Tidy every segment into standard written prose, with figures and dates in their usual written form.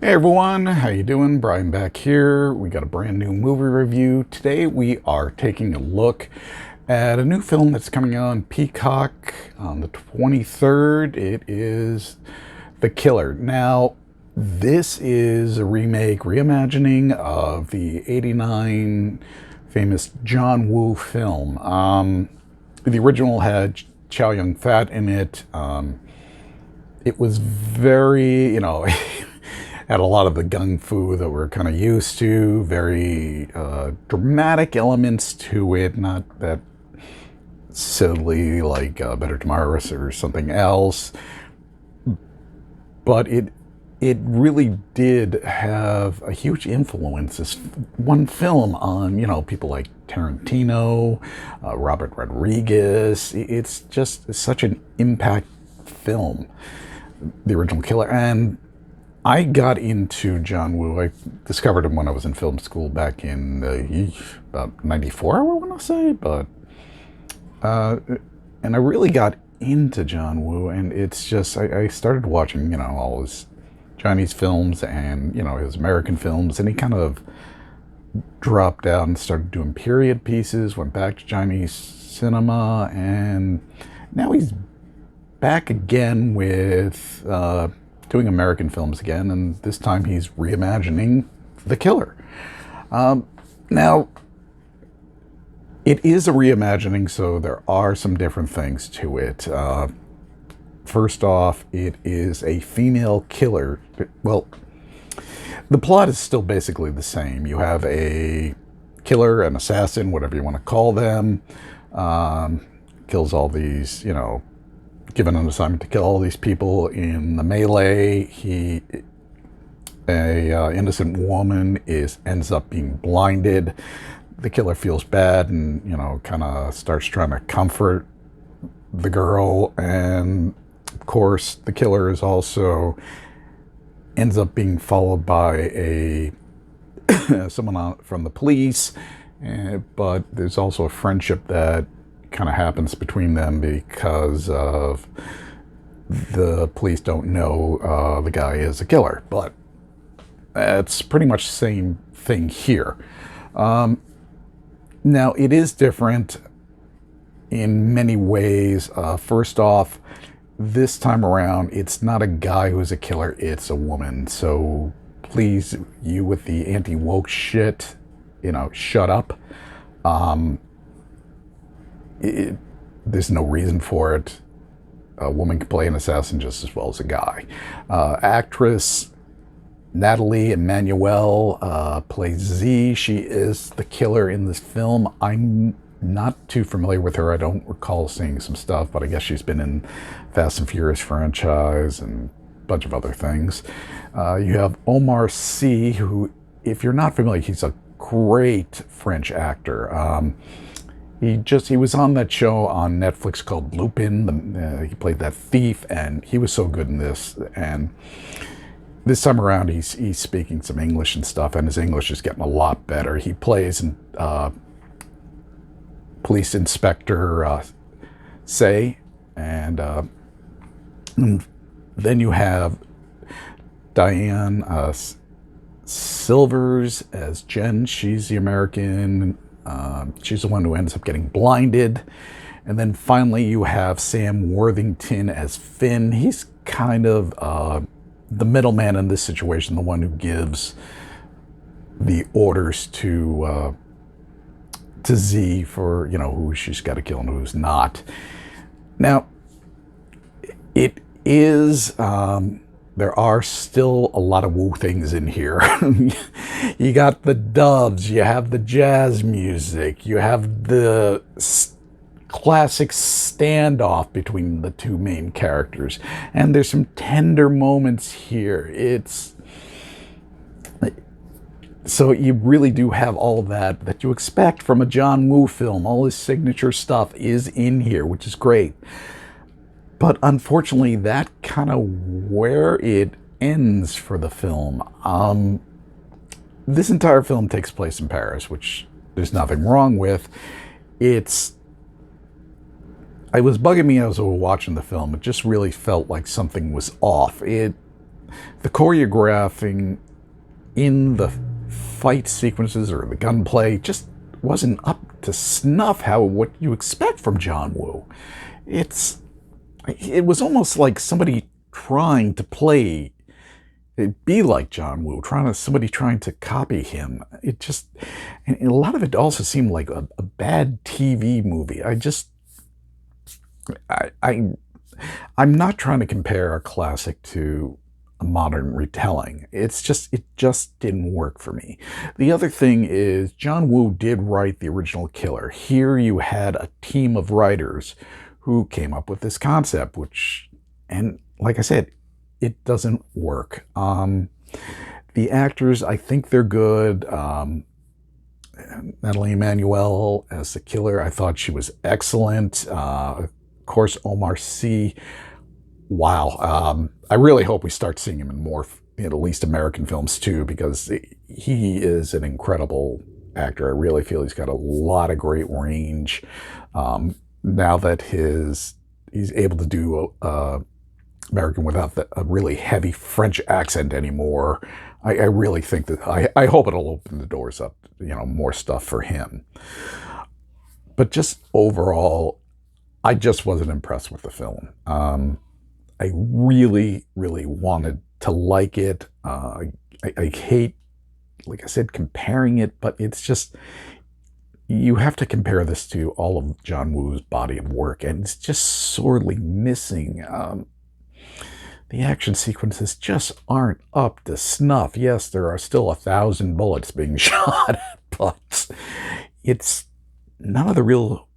Hey everyone, how you doing? Brian back here. We got a brand new movie review. Today we are taking a look at a new film that's coming on Peacock on the 23rd. It is The Killer. Now, this is a remake, reimagining of the 89 famous John Woo film. The original had Chow Yun-fat in it. It was very, had a lot of the gung fu that we're kind of used to, very dramatic elements to it, not that silly like Better Tomorrow or something else, but it really did have a huge influence, this one film, on, people like Tarantino, Robert Rodriguez. It's just such an impact film, the original Killer. And I got into John Woo. I discovered him when I was in film school back in about 94, I want to say, but and I really got into John Woo, and it's just, I started watching, all his Chinese films and, his American films, and he kind of dropped out and started doing period pieces, went back to Chinese cinema, and now he's back again with doing American films again, and this time he's reimagining The Killer. Now, it is a reimagining, so there are some different things to it. First off, it is a female killer. Well, the plot is still basically the same. You have a killer, an assassin, whatever you want to call them, kills all these, given an assignment to kill all these people in the melee. A innocent woman ends up being blinded. The killer feels bad and, kind of starts trying to comfort the girl. And of course, the killer is also ends up being followed by someone from the police. But there's also a friendship that kind of happens between them because of the police don't know the guy is a killer. But it's pretty much the same thing here. Now, it is different in many ways. First off, this time around, it's not a guy who's a killer, it's a woman. So please, you with the anti-woke shit, shut up. There's no reason for it. A woman can play an assassin just as well as a guy. Actress Nathalie Emmanuel plays Z. She is the killer in this film. I'm not too familiar with her. I don't recall seeing some stuff, but I guess she's been in Fast and Furious franchise and a bunch of other things. You have Omar Sy, who, if you're not familiar, he's a great French actor. He was on that show on Netflix called Lupin. He played that thief, and he was so good in this. And this time around, he's speaking some English and stuff, and his English is getting a lot better. He plays Police Inspector Sy, and then you have Diane Silvers as Jen. She's the American. She's the one who ends up getting blinded. And then finally you have Sam Worthington as Finn. He's kind of the middleman in this situation, the one who gives the orders to Z for, who she's got to kill and who's not. Now, it is, there are still a lot of woo things in here. You got the doves, you have the jazz music, you have the classic standoff between the two main characters, and there's some tender moments here. So you really do have all that you expect from a John Woo film. All his signature stuff is in here, which is great. But unfortunately, that kind of where it ends for the film. This entire film takes place in Paris, which there's nothing wrong with. It was bugging me as I was watching the film. It just really felt like something was off. The choreographing in the fight sequences or the gunplay just wasn't up to snuff what you expect from John Woo. It was almost like somebody trying to be like John Woo, somebody trying to copy him. And a lot of it also seemed like a bad TV movie. I'm not trying to compare a classic to a modern retelling. It just didn't work for me. The other thing is John Woo did write the original Killer. Here you had a team of writers who came up with this concept, and like I said, it doesn't work. The actors, I think they're good. Nathalie Emmanuel as the killer, I thought she was excellent. Of course, Omar Sy. Wow. I really hope we start seeing him in more, at least American films too, because he is an incredible actor. I really feel he's got a lot of great range. Now that he's able to do American without a really heavy French accent anymore, I really think that I hope it'll open the doors up, more stuff for him. But just overall, I just wasn't impressed with the film. I really, really wanted to like it. I hate, like I said, comparing it, but it's just, you have to compare this to all of John Woo's body of work, and it's just sorely missing. The action sequences just aren't up to snuff. Yes, there are still 1,000 bullets being shot, but it's none of the real,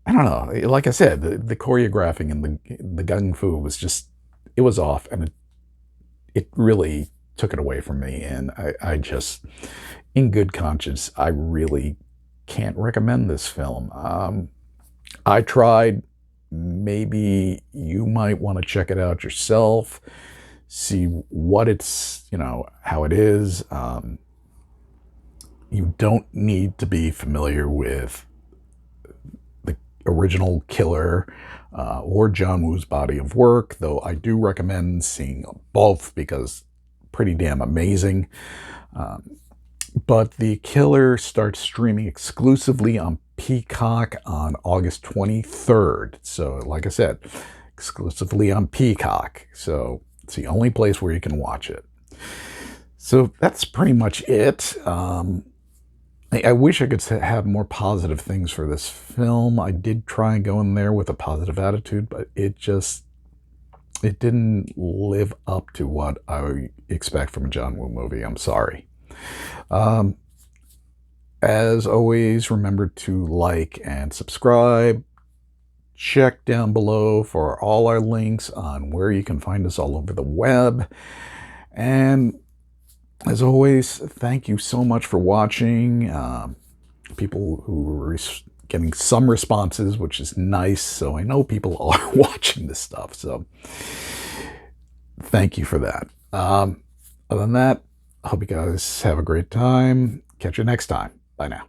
I don't know. Like I said, the choreographing and the gung fu was just, it was off, and it really took it away from me. And I just, in good conscience, I really can't recommend this film. I tried. Maybe you might want to check it out yourself, see what it's, how it is. You don't need to be familiar with the original Killer or John Woo's body of work, though I do recommend seeing both because pretty damn amazing. But The Killer starts streaming exclusively on Peacock on August 23rd. So, like I said, exclusively on Peacock. So, it's the only place where you can watch it. So, that's pretty much it. I wish I could have more positive things for this film. I did try and go in there with a positive attitude, but it didn't live up to what I expect from a John Woo movie. I'm sorry. As always, remember to like and subscribe. Check down below for all our links on where you can find us all over the web. And as always, thank you so much for watching. People who are getting some responses, which is nice. So I know people are watching this stuff. So thank you for that. Other than that, I hope you guys have a great time. Catch you next time. Bye now.